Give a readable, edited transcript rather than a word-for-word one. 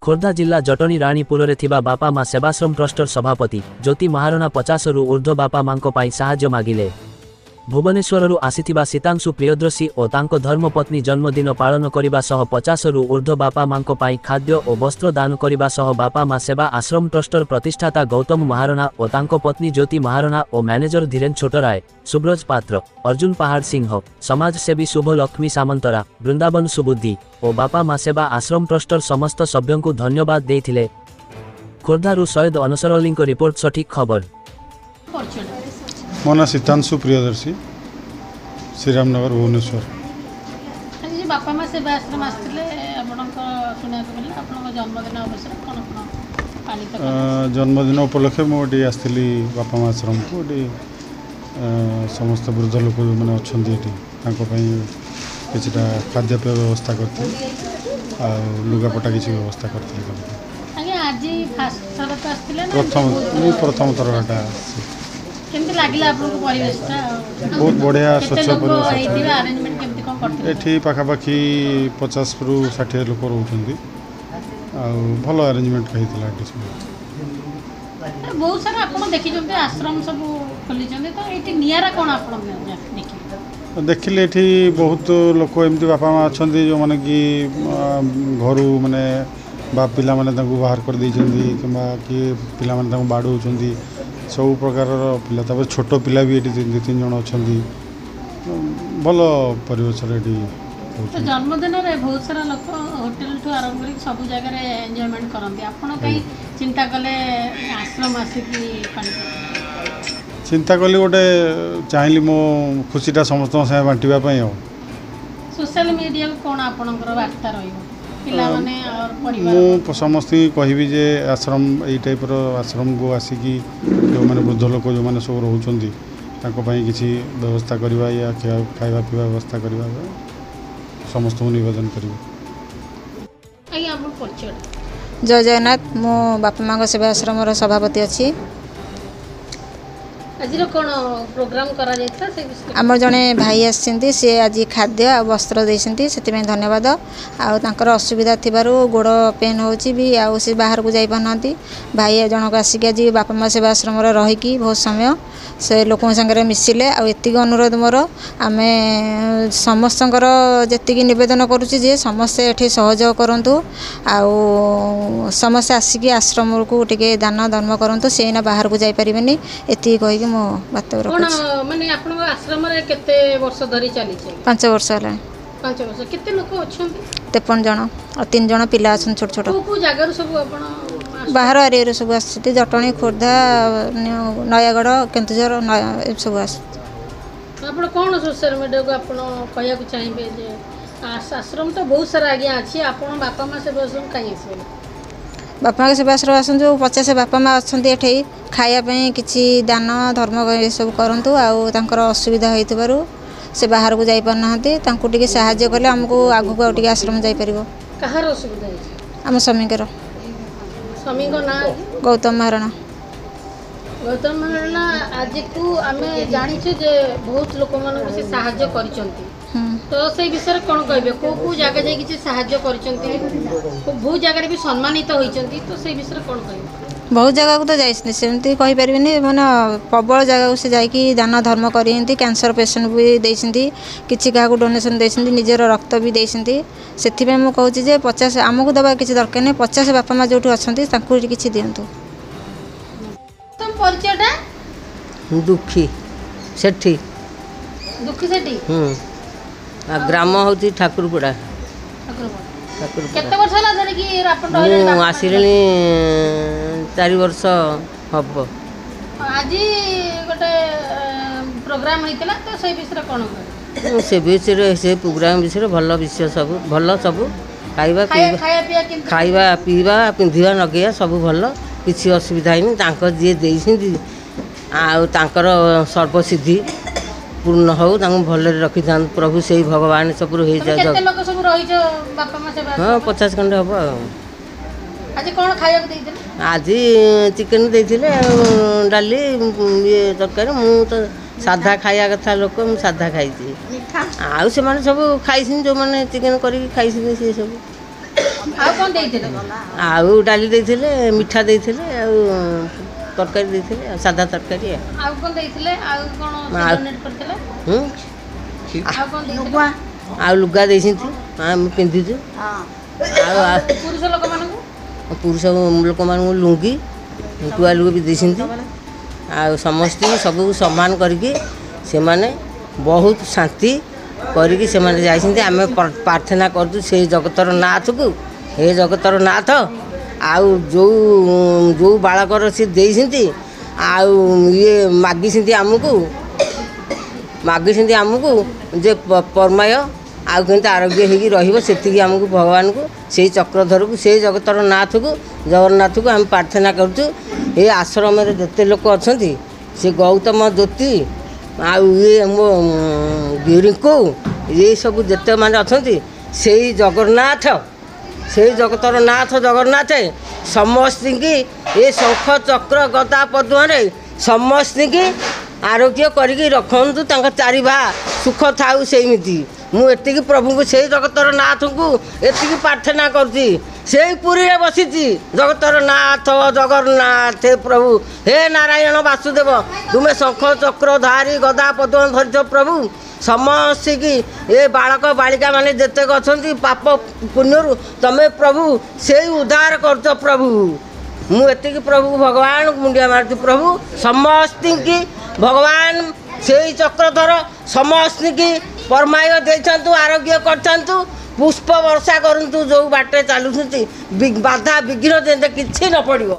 खोर्धा जिला जटणी राणीपुर थिबा बापा माँ सेवाश्रम ट्रस्टर सभापति ज्योति महारणा 50 रु ऊर्ध्व बापा मांको पाई साहाय्य मागिले। भुवनेश्वर आसीथिबा सीतांशु प्रियदर्शी और तांको धर्मपत्नी जन्मदिन पालन करने सह 50 रु ऊर्ध्व बापा मांको पाई खाद्य और वस्त्र दान करने सह बापा माँ सेवा आश्रम ट्रस्टर प्रतिष्ठाता गौतम महारणा और तांको पत्नी ज्योति महारणा और मैनेजर धीरेन छोटराय, सुब्रज पात्र, अर्जुन पहाड़ सिंह, समाजसेवी शुभ लक्ष्मी सामंतरा, वृंदावन सुबुद्धि और बापा माँ सेवा आश्रम ट्रस्टर समस्त सभ्यों को धन्यवाद देथिले। खोर्धारू सैयद अनसर अली रिपोर्ट सठिक खबर। मो ना सीतांशु प्रियदर्शी श्रीरामनगर भुवनेश्वर। बापा माँ सेवा आश्रम आसते जन्मदिन अवसर कौन पालित जन्मदिन उपलक्षे मुझे आसती बापा माँ आश्रम को समस्त वृद्ध लोक जो मैंने अच्छा किसी खाद्यपेय व्यवस्था करते लुगापटा किसी व्यवस्था करते। प्रथम थर बहुत बढ़िया स्वच्छ ये पाखापाखि 50 रु 60 लोक रोच भल अरेंजमेंट बहुत सारा आप देखी आश्रम सब खोली तो निरा कौन आप देखिले ये बहुत लोक एमती बापा माँ अच्छा जो मैंने कि घर माने बाप पिला माने बाहर कर कि पिला माने बाड़ौ सब प्रकार पिला छोट पिला भी ये 2-3 जन अच्छा भल परिवेश तो जन्मदिन में बहुत सारा लोग होटेल ठू आरंभ कर सब जगह एंजॉयमेंट करते आपन कहीं चिंता कले आश्रम आसिकी चिंता कली गोटे चाहिए मो खुशीटा समस्त साथ बांटापी सोशल मीडिया कौन आपणकर वार्ता मु समस्त कहि जे आश्रम यही टाइप आश्रम को आसिकी जो मैंने वृद्ध लोक जो मैंने सब रोच किसी व्यवस्था करवा या खावा पीवा व्यवस्था करवा समस्त निवेदन कर। जय जगन्नाथ मो बापा माँ सेवा आश्रम सभापति अच्छी आज कौन प्रोग्राम करा आमर जड़े भाई आसी सी आज खाद्य आ वस्त्र देती से धन्यवाद आर असुविधा थी गोड़ पेन हो बाहर को जाई पाना भाई जनक आसिक आज बापा माँ सेवा आश्रम रहीकि बहुत समय से लोक सागर मिसिले आती अनुरोध मोर आम समस्त जी नवेदन करुचे समस्ते ये सहयोग करूँ समस्ते आसिक आश्रम को टे दान धर्म करूँ से बाहर को जापर एति कहीकि मो बात माने आपन आश्रम रे केते वर्ष धरि चली छै 5 वर्ष हला 5 वर्ष केते लोक अछंती 53 जन और 3 जन पिला अछन छोट छोट को जगह रो सब आपन बाहर एरिया रो सब आछती जटणी खोर्धा नयागढ़ केंतुझर सब आछती। आपन कोन सोशल मीडिया को आपन कहया को चाहिबे जे आश्रम तो बहुत सारा आगे अछि आपन बापा मां से बसम काई आसे बापा माँ सेवा आश्रम आसन जो 50 बापा माँ अच्छा ये खायापी किसी दान धर्म सब करूँ असुविधा हो से बाहर को जाई पारना टे साहाय्य कले आमको आगू आगे आश्रम जापर आम स्वामीकर स्वामी ना गौतम महारणा आज को आम जानी बहुत लोक मान से साहाय्य कर तो से विषय कौन कहे को जगह जाए किसी साहाय्य कर बहुत जगह भी सम्मानित होती तो से विषय कौन कहे बहुत जगह को तो जाइए सेमती कहीपर मैंने प्रबल जगह से जाकि दान धर्म करते कैंसर पेसेंट भी देती किसी क्या डोनेशन देती निजर रक्त भी देती से मुझे 50 आमको दबा किसी दरकार नहीं 50 बापा माँ जो अच्छा किसी दिंतु दुखी सेठी दुखी सेठी ग्राम हूँ ठाकुरपड़ा आसिले 4 वर्ष हम आज गोटे प्रोग्राम होता तो से विषय कौन से विषय से प्रोग्राम विषय भल विषय सब भल सब खाଇବା पीवा पिंधिया नगैया सब भल किसी असुविधा नहीं जी देती सर्वसिद्धि पूर्ण हो भल रखी था प्रभु से भगवान सब रही हाँ 50 खंडे हम आज कौन खाया आज चिकेन देते डाली ये तरकारी मु तो साधा खाया कथा लोक मु साधा खाई आउ से सब खाई जो मैंने चिकेन कर खाई सी सब ଆଉ କ'ଣ ଦେଇଥିଲେ? ଆଉ ଡାଲି ଦେଇଥିଲେ, ମିଠା ଦେଇଥିଲେ, ଆଉ ତରକାରୀ ଦେଇଥିଲେ, ସାଧା ତରକାରୀ। ଆଉ କ'ଣ ଦେଇଥିଲେ? ଆଉ କ'ଣ ଡୋନେଟ୍ କରିଥିଲେ? ଆଉ କ'ଣ ଦେଇଥିଲେ? ଆଉ ଲୁଗା ଦେଇଛନ୍ତି, ଆମେ ପିନ୍ଧୁଛୁ। ଆଉ ପୁରୁଷ ଲୋକମାନଙ୍କୁ? ପୁରୁଷ ଲୋକମାନଙ୍କୁ ଲୁଙ୍ଗି ଟୁଆଲୁ ବି ଦେଇଛନ୍ତି। ଆଉ ସମସ୍ତେ ସବୁକୁ ସମାନ କରିକି ସେମାନେ ବହୁତ ଶାନ୍ତି କରିକି ସେମାନେ ଯାଇଛନ୍ତି। ଆମେ ପ୍ରାର୍ଥନା କରୁଛୁ ସେଇ ଜଗତର ନାଥକୁ, ହେ ଜଗତର ନାଥ, ଆଉ ଯେଉଁ ବାଳକର ସେ ଦେଇଛନ୍ତି, ଆଉ ଇଏ ମାଗିଛନ୍ତି ଆମକୁ ଯେ ପରମାୟ ଆଉ କେମିତି ଆରୋଗ୍ୟ ହେଇକି ରହିବ, ସେତିକି ଆମକୁ ଭଗବାନଙ୍କୁ ସେଇ ଚକ୍ରଧରକୁ ସେଇ ଜଗତର ନାଥକୁ ଜଗନ୍ନାଥକୁ ଆମେ ପ୍ରାର୍ଥନା କରୁଛୁ। ଏ ଆଶ୍ରମରେ ଯେତେ ଲୋକ ଅଛନ୍ତି, ସେ ଗୌତମ ଜ୍ୟୋତି ଆଉ ଇଏ ମୋ ରିଙ୍କୁ, ଏ ସବୁ ଯେତେ ମାନେ ଅଛନ୍ତି, ସେଇ ଜଗନ୍ନାଥ, ସେଇ ଜଗତର ନାଥ ଜଗନ୍ନାଥ ସମସ୍ତଙ୍କୁ ଏ ଶଙ୍ଖ ଚକ୍ର ଗଦା ପଦ୍ମରେ ସମସ୍ତଙ୍କୁ ଆରୋଗ୍ୟ କରିକି ରଖନ୍ତୁ, ତାଙ୍କ ଚାରିଭା ସୁଖ ଥାଉ ସେମିତି। ମୁଁ ଏତିକି ପ୍ରଭୁଙ୍କୁ ସେଇ ଜଗତର ନାଥଙ୍କୁ ଏତିକି ପ୍ରାର୍ଥନା କରୁଛି। ସେଇ ପୁରୀରେ ବସିଛି ଜଗତର ନାଥ ଜଗନ୍ନାଥ ପ୍ରଭୁ, ହେ ନାରାୟଣ ବାସୁଦେବ, ତୁମେ ଶଙ୍ଖ ଚକ୍ର ଧାରି ଗଦା ପଦ୍ମ ଧରିଛ ପ୍ରଭୁ। ସମସ୍ତଙ୍କୁ ଏ ବାଳକ ବାଳିକା ମାନେ ଯେତେକ ଅଛନ୍ତି ପାପ ପୁଣ୍ୟରୁ ତମେ ପ୍ରଭୁ ସେଇ ଉଦ୍ଧାର କରୁଛ ପ୍ରଭୁ। ମୁଁ ଏତିକି ପ୍ରଭୁ ଭଗବାନଙ୍କୁ ମୁଣ୍ଡିଆ ମାରୁଛି ପ୍ରଭୁ, ସମସ୍ତଙ୍କୁ ଭଗବାନ ସେଇ ଚକ୍ରଧର ସମସ୍ତଙ୍କୁ ପରମାୟ ଦେଇଥାନ୍ତୁ, ଆରୋଗ୍ୟ କରିଥାନ୍ତୁ, ପୁଷ୍ପ ବର୍ଷା କରନ୍ତୁ, ଯେଉଁ ବାଟରେ ଚାଲୁଛନ୍ତି ବାଧା ବିଘ୍ନ ଯେମିତି କିଛି ନ ପଡ଼ିବ।